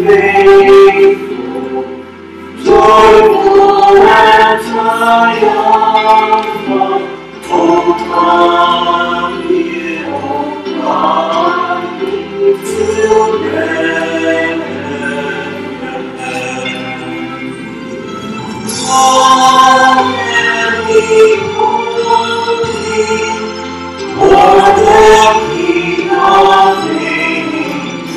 faithful, joyful and triumphant. Oh, come here, oh, come to Bethlehem. Come and behold Thee, for the King of Ages.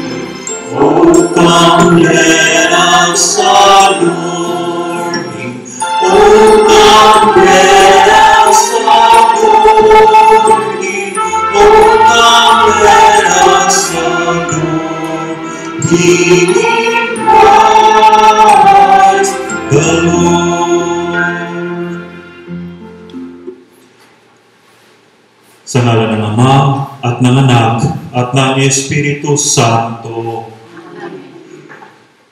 Oh, come, let us adore Him. Oh, come, let us adore Him. Oh, come, let us adore Him in Christ the Lord. Sa ngalan ng Ama at ng Anak at ng Espiritu Santo.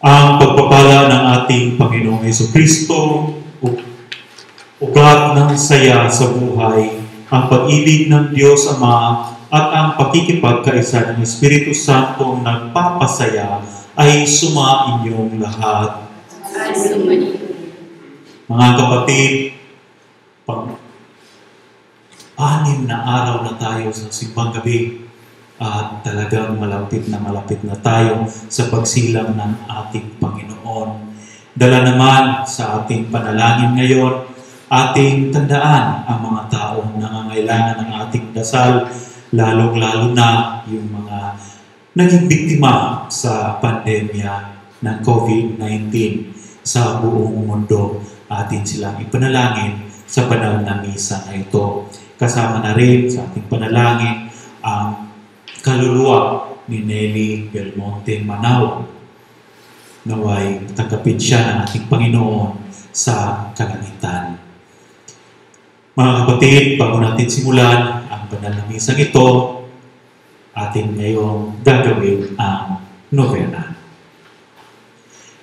Ang pagpapala ng ating Panginoong Jesucristo, ugat ng saya sa buhay, ang pag-ibig ng Diyos Ama at ang pakikipagkaisa ng Espiritu Santo ang nagpapasaya ay sumainyong lahat. Mga kapatid, anim na araw na tayo sa simbang gabi at talagang malapit na tayo sa pagsilang ng ating Panginoon. Dala naman sa ating panalangin ngayon, ating tandaan ang mga taong nangangailangan ng ating dasal, lalong-lalo na yung mga naging biktima sa pandemya ng COVID-19 sa buong mundo. Atin silang ipanalangin sa banal na misa na ito. Kasama na rin sa ating panalangin ang kaluluwa ni Nelly Belmonte Manao. Naway tanggapin siya ng ating Panginoon sa kalangitan. Mga kapatid, bago natin simulan ang banal na misang ito, atin ngayong gagawin ang novena.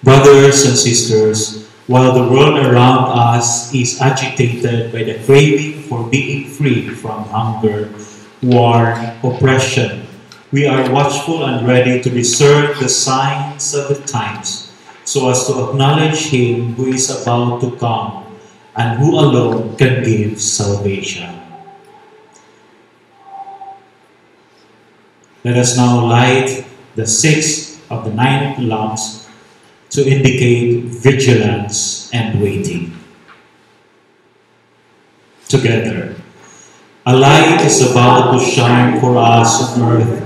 Brothers and sisters, while the world around us is agitated by the craving for being free from hunger, war, oppression, we are watchful and ready to discern the signs of the times, so as to acknowledge Him who is about to come and who alone can give salvation. Let us now light the sixth of the 9 lamps to indicate vigilance and waiting. Together, a light is about to shine for us on earth.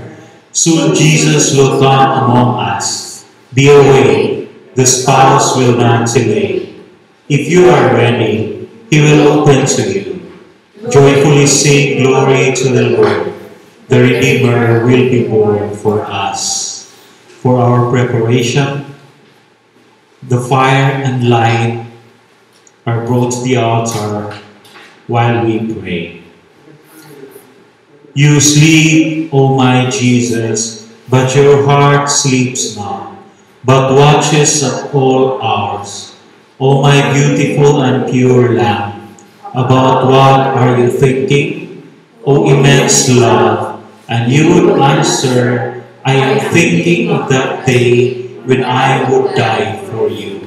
Soon Jesus will come among us. Be awake, the spouse will not delay. If you are ready, He will open to you. Joyfully sing glory to the Lord. The Redeemer will be born for us. For our preparation, the fire and light are brought to the altar while we pray. You sleep, O my Jesus, but your heart sleeps not, but watches at all hours. O my beautiful and pure Lamb, about what are you thinking? O immense love, and you would answer, I am thinking of that day when I would die for you.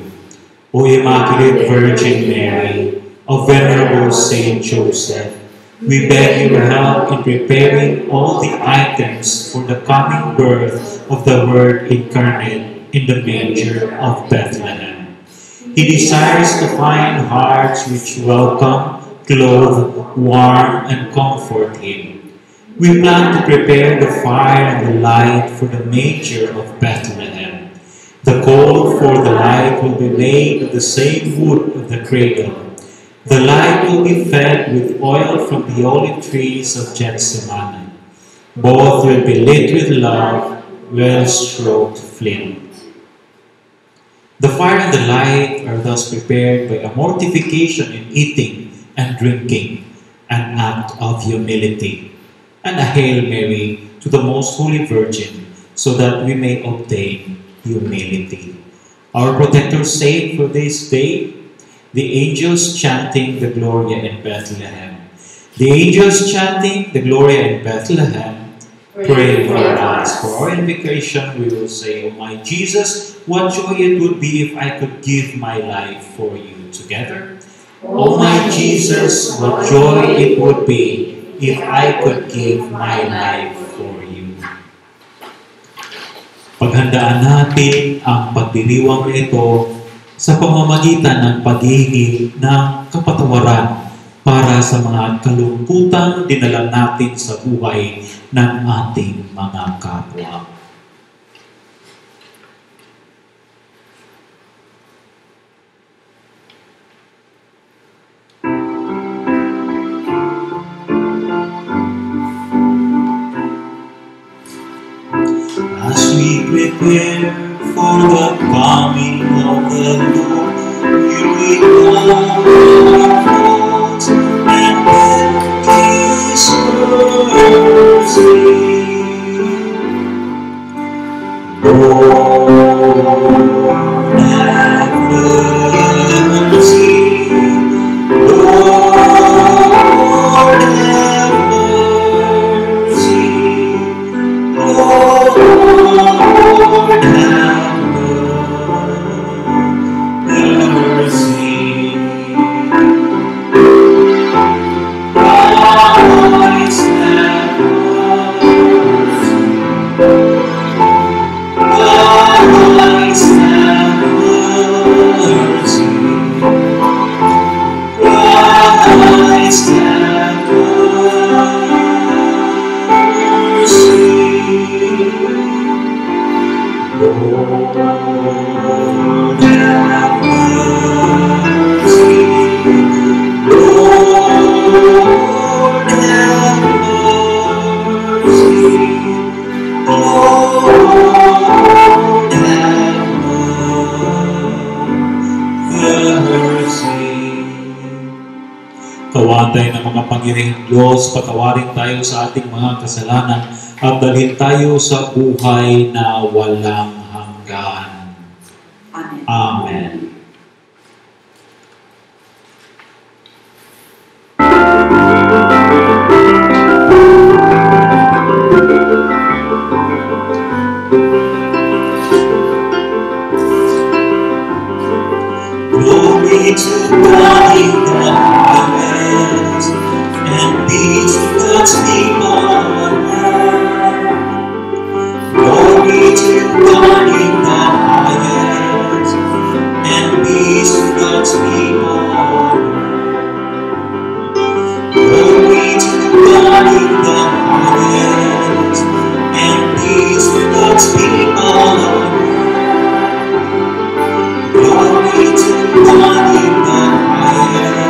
O Immaculate Virgin Mary, O Venerable Saint Joseph, we beg your help in preparing all the items for the coming birth of the Word incarnate in the manger of Bethlehem. He desires to find hearts which welcome, clothe, warm, and comfort Him. We plan to prepare the fire and the light for the manger of Bethlehem. The coal for the light will be made of the same wood of the cradle. The light will be fed with oil from the olive trees of Gethsemane. Both will be lit with love, well-stroked flame. The fire and the light are thus prepared by a mortification in eating and drinking, an act of humility, and a Hail Mary to the Most Holy Virgin, so that we may obtain humility. Our protector saint for this day, the angels chanting the Gloria in Bethlehem. The angels chanting the Gloria in Bethlehem Pray for us. For our invocation, we will say, O my Jesus, what joy it would be if I could give my life for you. Together. O my Jesus, what joy it would be if I could give my life for you. Paghandaan natin ang pagdiriwang ito sa pamamagitan ng paghihingi ng kapatawaran para sa mga kalungkutang dinala natin sa buhay ng ating mga kapwa. As we prepare for the coming of the Lord, we recall our faults and beg His mercy. Lord, have mercy. Lord, have mercy. Lord, have mercy. Christ, have mercy. Christ, have mercy. Christ, have mercy. Lord, have mercy. Lord, have mercy. Lord, have mercy. Kawatay ng mga Panginoong Diyos, patawarin tayo sa ating mga kasalanan at dalhin tayo sa buhay na walang hanggan. Amen. Amen. Glory to God in the highest, and peace to God's people on earth. Glory to God in the highest, and peace to God's people on earth. Glory to God in the highest, and peace to God's people on earth. Glory to God in the highest.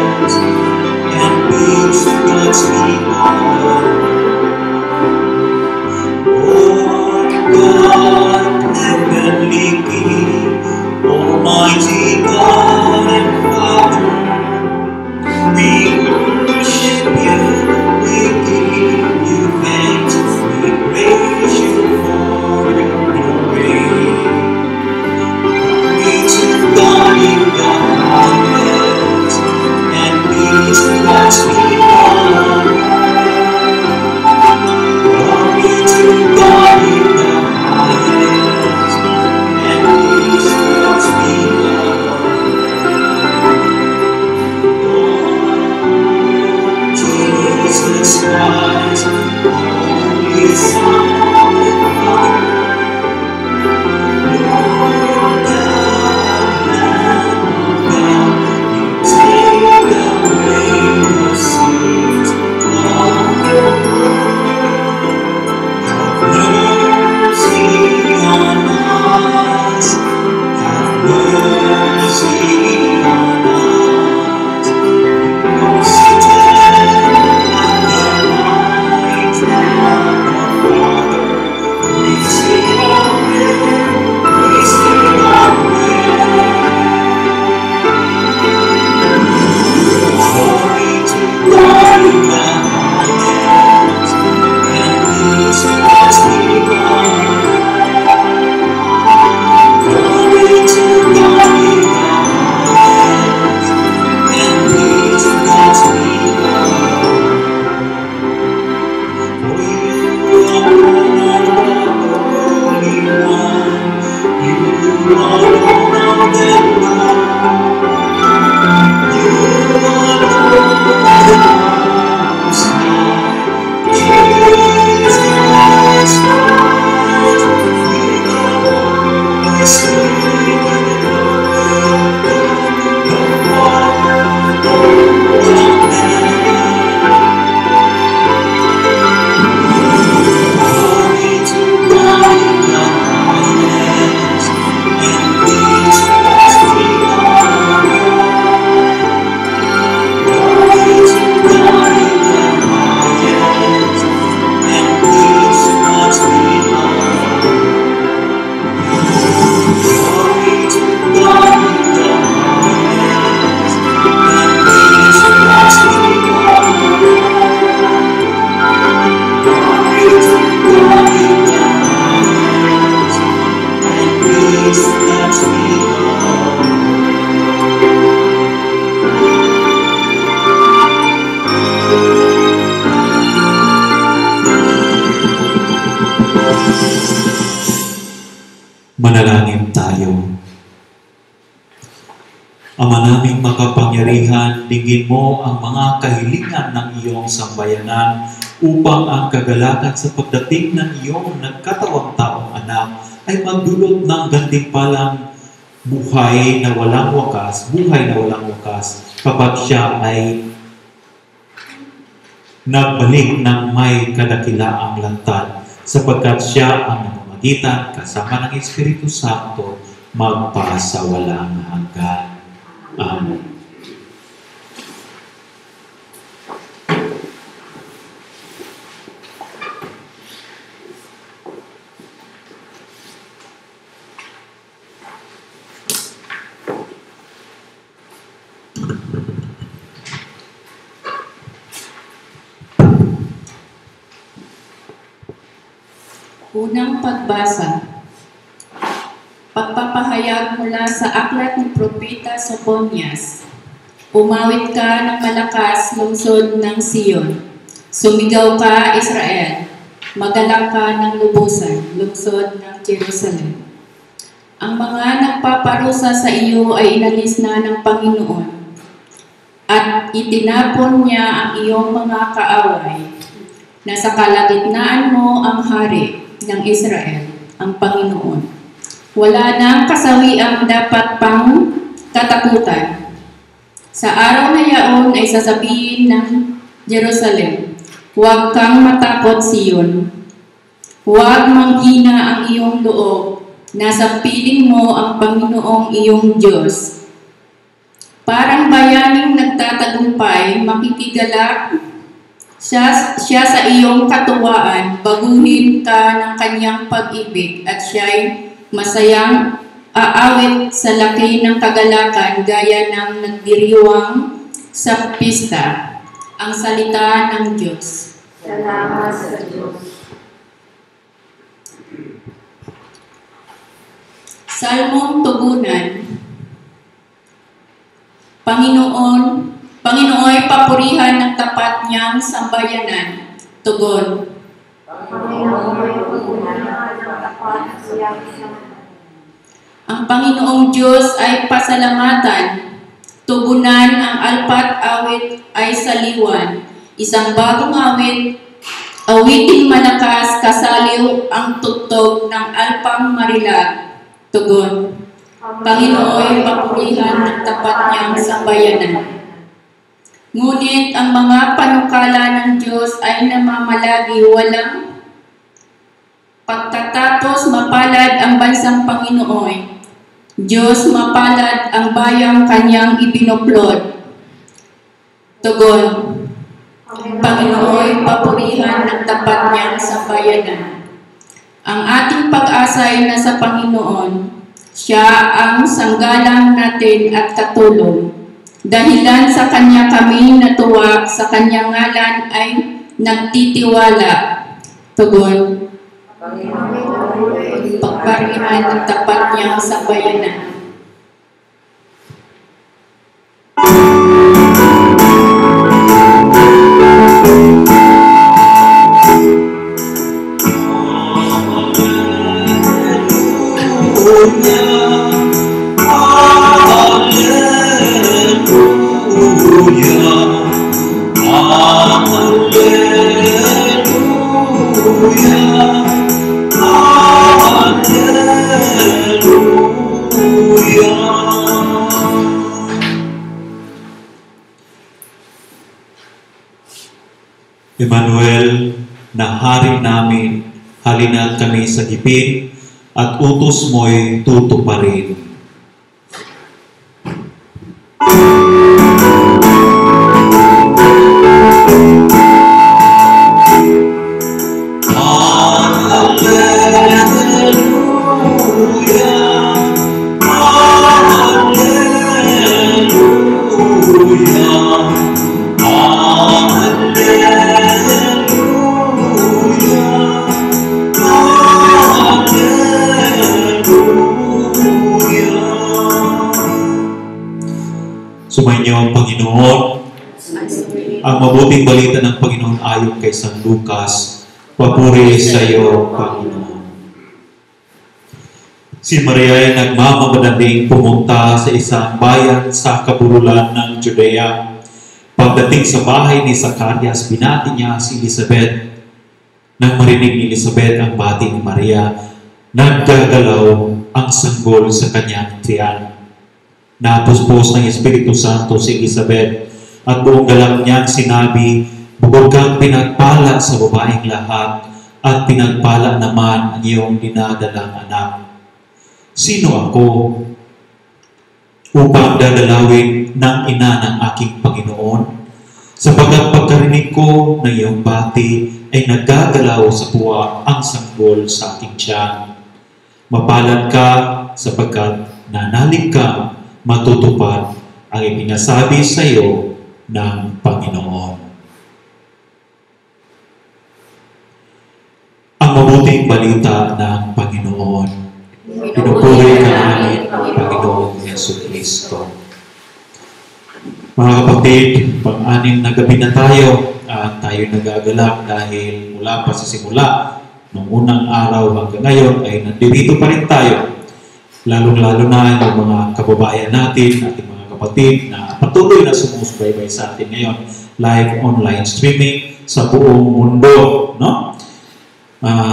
Manalangin tayo. Ama naming makapangyarihan, digin mo ang mga kahilingan ng iyong sambayanan upang ang kagalakan sa pagdating ng iyong nagkatawang-taong anak ay magdulot ng gantimpalang buhay na walang wakas kapag siya ay nagbalik ng may kadakilaang lantad sapagkat siya ang namamagitan kasama ng Espiritu Santo magpasawalang hanggan. Amen. Unang pagbasa. Pagpapahayag mula sa aklat ni Propeta Sophonias. Umawit ka ng malakas, lungsod ng Sion. Sumigaw ka, Israel. Magalak ka ng lubusan, lungsod ng Jerusalem. Ang mga nagpaparusa sa iyo ay inalis na ng Panginoon, at itinapon niya ang iyong mga kaaway. Nasa kalagitnaan mo ang hari ng Israel, ang Panginoon. Wala nang kasawiang dapat pang katakutan. Sa araw na yaon ay sasabihin ng Jerusalem, huwag kang matakot, Sion. Huwag manghina ang iyong loob. Nasa piling mo ang Panginoong iyong Diyos. Parang bayaning nagtatagumpay, makikigalak siya sa iyong katuwaan, baguhin ka ng kanyang pag-ibig at siya'y masayang aawit sa laki ng kagalakan gaya ng nagdiriwang sa pista. Ang salita ng Diyos. Salamat sa Diyos. Salmong tugunan. Panginooy papurihan ng tapat niyang sambayanan. Tugon. Ang Panginoong Diyos ay pasalamatan. Tugunan ang alpat awit ay saliwan. Isang bagong awit, awiting malakas, kasaliw ang tugtog ng alpang marilag. Tugon. Panginooy papurihan ng tapat niyang sambayanan. Ngunit ang mga panukala ng Diyos ay namamalagi walang pagkatapos mapalad ang bansang Panginoon. Diyos mapalad ang bayang kanyang ibinuplod. Tugon. Panginoon, papurihan ng tapat niyang sambayanan. Ang ating pag-asa ay nasa Panginoon. Siya ang sanggalang natin at katulong. Dahilan sa Kanya kami natuwa, sa Kanyang ngalan ay nagtitiwala. Tugon. Pagparihan ng tapat niyang sambayanan. Emmanuel, na hari namin, halina kami sa gipin at utos mo'y tutuparin. Sumainyo ang Panginoon. Ang mabuting balita ng Panginoon ayon kay San Lucas. Papuri sa iyo, Panginoon. Si Maria ay nagmamadaling pumunta sa isang bayan sa kabululan ng Judea. Pagdating sa bahay ni Zacarias, binati niya si Elizabeth. Nang marinig ni Elizabeth ang bati ni Maria, naggagalaw ang sanggol sa kanyang tiyan. Napuspos ng Espiritu Santo si Elizabeth at buong galak niyang sinabi, "Bukod kang pinagpala sa babaeng lahat at pinagpala naman ang iyong dinadalang anak. Sino ako upang dadalawin ng ina ng aking Panginoon? Sapagkat pagkarinig ko ng iyong bati ay naggagalaw sa tuwa ang sanggol sa aking tiyan. Mapalad ka sapagkat nanalig ka matutupad ang ipinasabi sa iyo ng Panginoon." Ang mabuting balita ng Panginoon. Pinupuri ka namin, Panginoong Jesucristo. Mga kapatid, pang-anim na gabi na tayo at tayo nagagalak dahil mula pa sa simula ng unang araw hanggang ngayon ay nandito pa rin tayo. Lalong-lalo na yung mga kababayan natin, ating mga kapatid na patuloy na sumusubaybay sa atin ngayon, live online streaming sa buong mundo. No?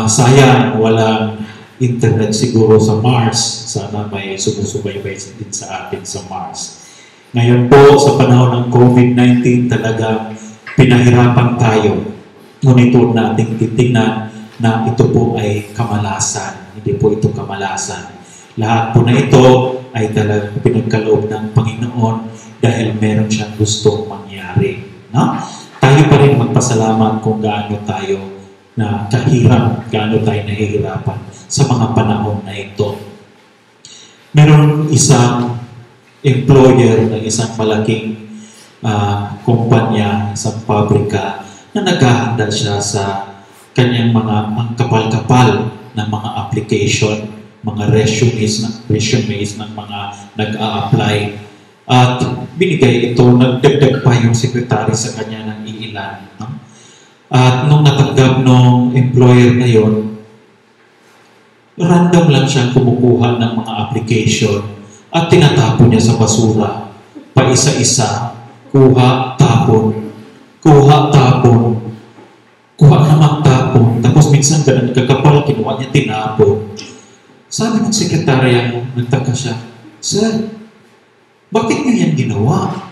Sayang, walang internet siguro sa Mars. Sana may sumusubaybay din sa atin sa Mars. Ngayon po, sa panahon ng COVID-19, talagang pinahirapan tayo. Ngunit huwag nating titingnan na ito po ay kamalasan. Hindi po ito kamalasan. Lahat po na ito ay talagang pinagkaloob ng Panginoon dahil meron siyang gustong mangyari. No? Tayo pa rin magpasalamat kung gaano tayo na kahirap, gaano tayo nahihirapan sa mga panahon na ito. Meron isang employer ng isang malaking kumpanya, isang pabrika, na naghahanda siya sa kanyang mga ang kapal-kapal na mga application, mga resumes ng mga nag-a-apply. At binigay ito, nagdagdag pa yung secretary sa kanya ng iilan. No? At nung natanggap ng employer na yun, random lang siyang kumukuha ng mga application at tinatapon niya sa basura. Paisa-isa, kuha, tapon, kuha, tapon, kuha naman tapon. Tapos minsan ganun kakapal, kinuha niya, tinapon. Sabi ng sekretarya, nagtaka siya, "Sir, bakit niyo yan ginawa?"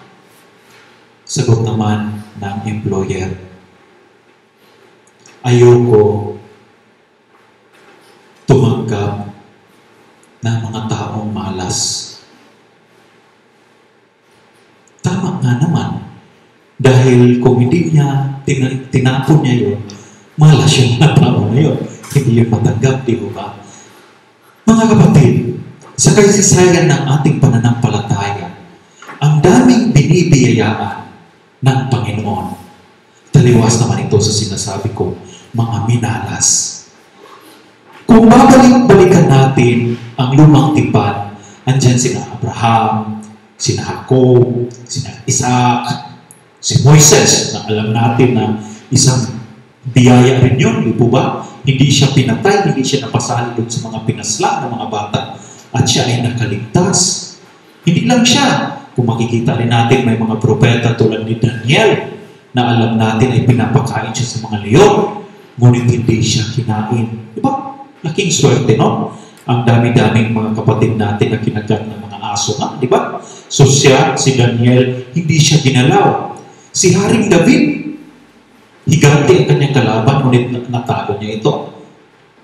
Sagot naman ng employer, "Ayoko tumanggap ng mga taong malas." Tama nga naman. Dahil kung hindi niya tinapon niya yun, malas yung mga tao na yun. Hindi yun matanggap, di ba? Mga kapatid, sa kasaysayan ng ating pananampalataya, ang daming binibiyayaan ng Panginoon. Taliwas naman ito sa sinasabi ko, mga minalas. Kung babalik-balikan natin ang lumang tipan, andyan sina Abraham, sina Jacob, sina Isaac, si Moises, na alam natin na isang biyaya rin yun, di po ba? Hindi siya pinatay, hindi siya napasali doon sa mga pinasla ng mga bata, at siya ay nakaligtas. Hindi lang siya. Kung makikita rin natin, may mga propeta tulad ni Daniel, na alam natin ay pinapakain siya sa mga leon, ngunit hindi siya kinain. Di ba? Laking swerte, no? Ang dami-daming mga kapatid natin na kinagat ng mga aso nga, di ba? So siya, si Daniel, hindi siya ginalaw. Si Haring David, higante ang kanyang kalaban, ngunit natago niya ito.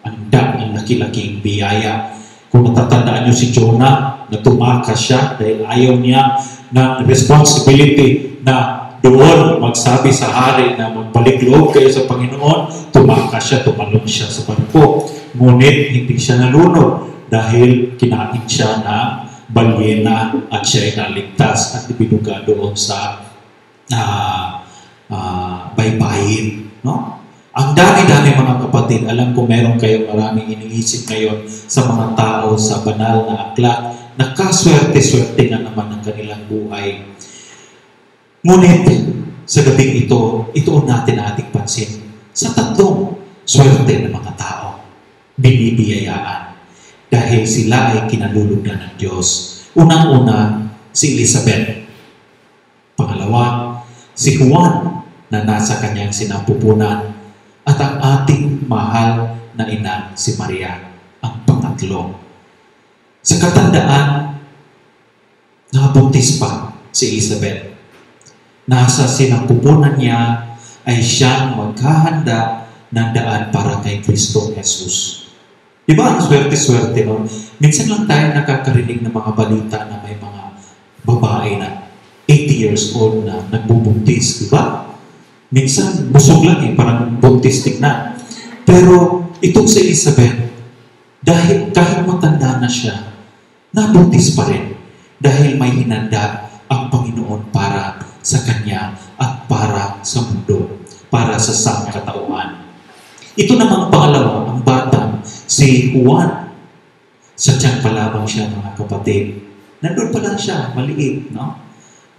Ang laki-laking biyaya. Kung natatandaan niyo si Jonah, na tumakas siya dahil ayaw niya ng responsibility na doon magsabi sa hari na magbalik loob kayo sa Panginoon, tumakas siya, tumalon siya sa barko. Ngunit hindi siya nalunod dahil kinain siya ng balyena at siya ay naligtas at ibinuga doon sa baybayin. No? Ang dami-dami mga kapatid, alam ko meron kayong maraming iniisip ngayon sa mga tao sa banal na aklat na kaswerte-swerte na naman ang kanilang buhay. Ngunit sa gabing ito natin ating pansin sa tatlong swerte ng mga tao. Binibiyayaan. dahil sila ay kinalulugdan ng Diyos. Unang-una, si Elizabeth. Pangalawa, si Juan na nasa kanyang sinapupunan. At ang ating mahal na ina, si Maria, ang pangatlo. Sa katandaan, nabuntis pa si Elizabeth. Nasa sinapupunan niya ay siyang maghahanda ng daan para kay Kristo Jesus. Diba ang swerte-swerte nun? Minsan lang tayo nakakarinig ng mga balita na may mga babae na 80 years old na nagbubuntis, diba? Minsan, busog lang parang buntis tignan. Pero itong si Elizabeth, dahil kahit matanda na siya, nabuntis pa rin. Dahil may hinanda ang Panginoon para sa kanya at para sa mundo, para sa sangkatauhan. Ito namang pangalawa, ang bata, si Juan. Sadyang pa lamang siya, mga kapatid. Nandun pa lang siya, maliit, no?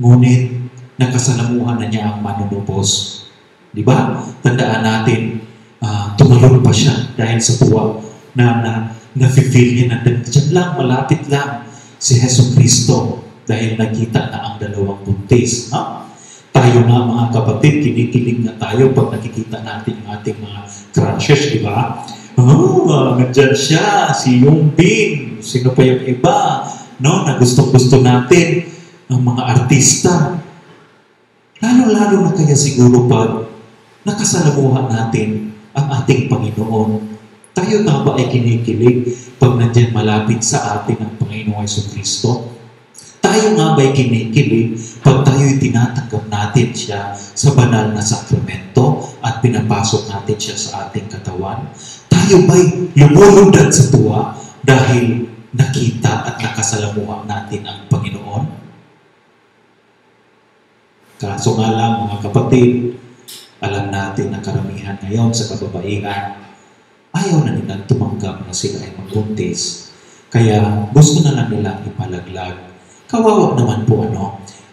Ngunit, nakasalamuhan na niya ang manunubos. Di ba? Tandaan natin, tumalon pa siya dahil sa tuwa na na-feel niya na dyan lang, malapit lang si Hesus Kristo dahil nakita na ang dalawang buntis. No? Tayo na mga kapatid, kinikilig na tayo pag nakikita natin ang ating mga crushes, di ba? Nandyan siya, si Yung Bin, sino pa yung iba, no? Na gusto-gusto natin, ang mga artista. Lalo-lalo na kaya siguro pag nakasalamuhan natin ang ating Panginoon. Tayo nga ba ay kinikilig pag nandyan malapit sa atin ang Panginoong Jesucristo? Tayo nga ba ay kinikilig pag tayo'y tinatanggap natin siya sa banal na sakramento at pinapasok natin siya sa ating katawan? Tayo ba'y lumulundan sa tuwa dahil nakita at nakasalamuhan natin ang Panginoon? Kaso nga lang, mga kapatid, alam natin na karamihan ngayon sa kababaihan, ayaw na nilang tumanggap na sila ay magbuntis. Kaya gusto na lang nilang ipalaglag. Kawawa naman po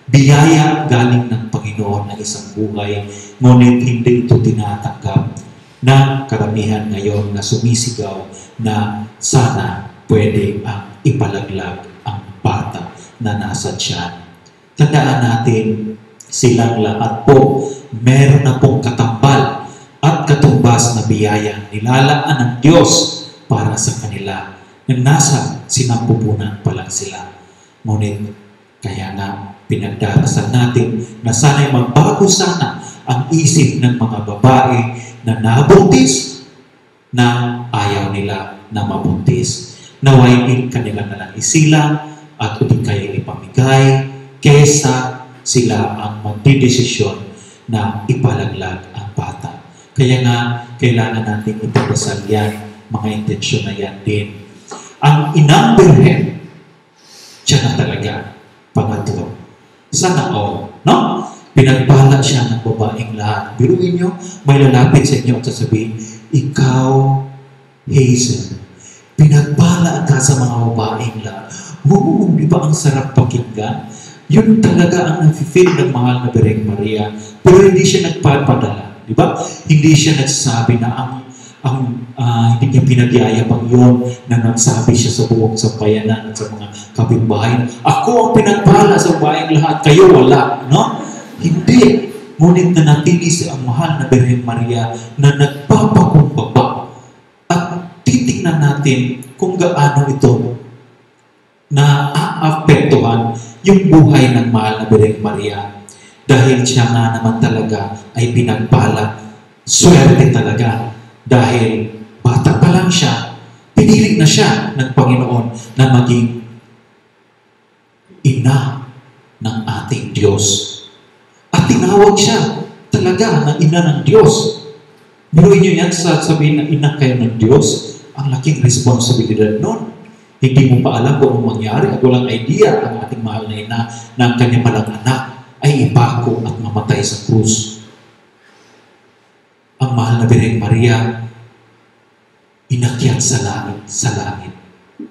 biyaya galing ng Panginoon na isang buhay, ngunit hindi ito tinatanggap na karamihan ngayon na sumisigaw na sana pwede ang ipalaglag ang bata na nasa tiyan. Tandaan natin, silang lahat po meron na pong katambal at katumbas na biyaya nilalaan ng Diyos para sa kanila na nasa sinapupunan pa lang sila. Ngunit kaya nga pinagdarasal natin na sana'y magbago sana ang isip ng mga babae na nabuntis na ayaw nila na mabuntis. Nawain kanila na lang isilang at hindi kaya ipamigay kesa sila ang magdidesisyon na ipalaglag ang bata. Kaya nga, kailangan natin ipagdasal yan, mga intensyon na yan din. Ang inang birhen, siya na talaga, pangatlo. Sana all, no? Pinagpala siya ng babaeng lahat. Biruin nyo, may lalapit sa inyo at sasabihin, ikaw, Hazel, pinagpala ka sa mga babaeng lahat. Di ba ang sarap pakinggan? Yun talaga ang nafe-feel ng mahal na Birheng Maria. Pero hindi siya nagpapadala. Di ba? Hindi siya nagsasabi na hindi niya pinagyayabang yun na nagsabi siya sa buong sampayanan at sa mga kapitbahay. Ako ang pinagpala sa babaeng lahat, kayo wala. No? Hindi. Ngunit nanatili siya ang mahal na Birheng Maria na nagpapakumbaba. At titignan natin kung gaano ito na aapektuhan yung buhay ng mahal na Birheng Maria. Dahil siya nga naman talaga ay pinagpala. Swerte talaga. Dahil bata pa lang siya, pinili na siya ng Panginoon na maging ina ng ating Diyos. At tinawag siya talaga na ina ng Diyos. Biruin niyo yan sa sabihin na ina kayo ng Diyos. Ang laking responsibilidad nun. Hindi mo pa alam kung anong mangyari at walang idea ang ating mahal na ina na ang kanyang malang anak ay ipako at mamatay sa krus. Ang mahal na Birheng Maria, inakyat sa langit.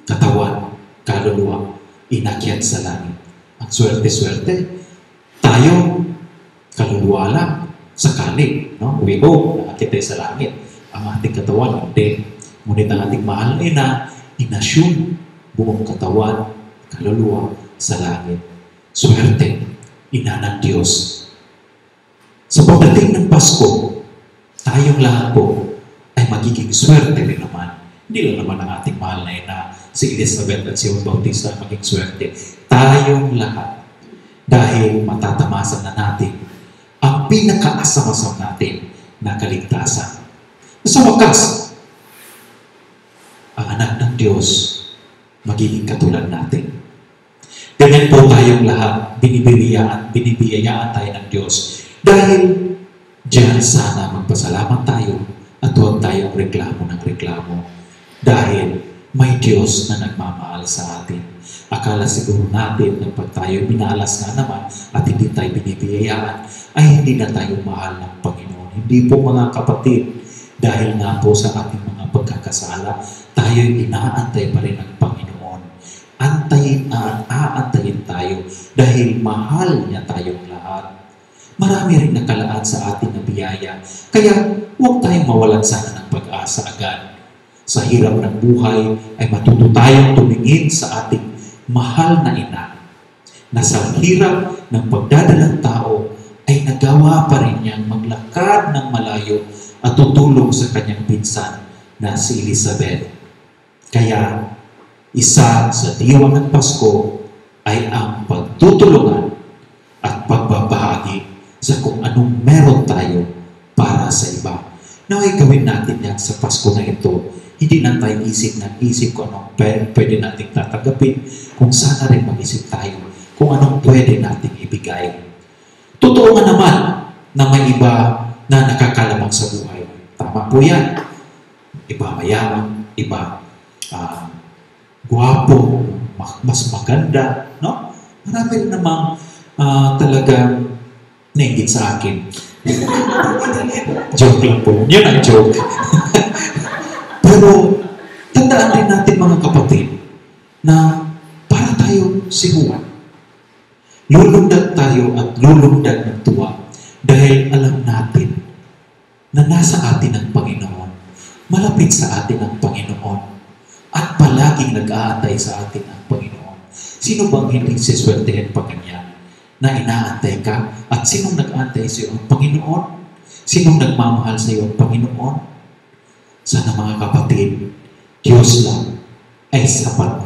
Katawan, kaluluwa, inakyat sa langit. Ang swerte-swerte. Tayo, kaluluwa lang, sakali. No? We hope na akyat tayo sa langit. Ang ating katawan, hindi. Ngunit ang ating mahal na ina, inasyon, buong katawan, kaluluwa sa langit. Swerte, ina ng Diyos. Sa pagdating ng Pasko, tayong lahat po ay magiging swerte rin naman. Hindi lang naman ang ating mahal na ina, si Elizabeth at si Juan Bautista maging swerte. Tayong lahat. Dahil matatamasan na natin ang pinakaasam-asam natin na kaligtasan. Sa wakas, ang anak ng Diyos magiging katulad natin. Ganyan po tayong lahat, binibiyayaan tayo ng Diyos. Dahil diyan sana magpasalamat tayo at huwag tayong reklamo ng reklamo. Dahil may Diyos na nagmamahal sa atin. Akala siguro natin na pag tayo minalas nga naman at hindi tayo binibiyayaan, ay hindi na tayo mahal ng Panginoon. Hindi po mga kapatid, dahil nga po sa ating mga pagkakasala, tayo'y inaantay pa rin ng Panginoon. Aantayin tayo dahil mahal niya tayong lahat. Marami rin nakalaan sa atin na biyaya. Kaya huwag tayong mawalan sana ng pag-asa agad. Sa hirap ng buhay ay matuto tayong tumingin sa ating mahal na ina na sa hirap ng pagdadalang tao ay nagawa pa rin niyang maglakad ng malayo at tutulong sa kanyang pinsan na si Elizabeth. Kaya isa sa diwa ng Pasko ay ang pagtutulungan at pagbabahagi sa kung anong meron tayo para sa iba. Naway gawin natin yan sa Pasko na ito. Hindi na tayo isip kung anong pwede natin tatanggapin, kung sana rin mag-isip tayo kung anong pwede natin ibigay. Totoo nga naman na may iba na nakakalamang sa buhay. Tama po yan. Iba mayaman, iba guwapo, mas maganda, no? Marami rin namang talagang nainggit sa akin. Joke lang po. Yun ang joke. Pero, tandaan rin natin mga kapatid na para tayo si Juan. Lulundag tayo at lulundag ng tuwa dahil alam natin na nasa atin ang Panginoon. Malapit sa atin ang Panginoon at palaging nag-aantay sa atin ang Panginoon. Sino bang hindi siswertehin pa ganyan na inaantay ka? At sinong nag-aantay sa iyo? Ang Panginoon? Sinong nagmamahal sa iyo? Ang Panginoon? Sana mga kapatid, Diyos lang ay sapat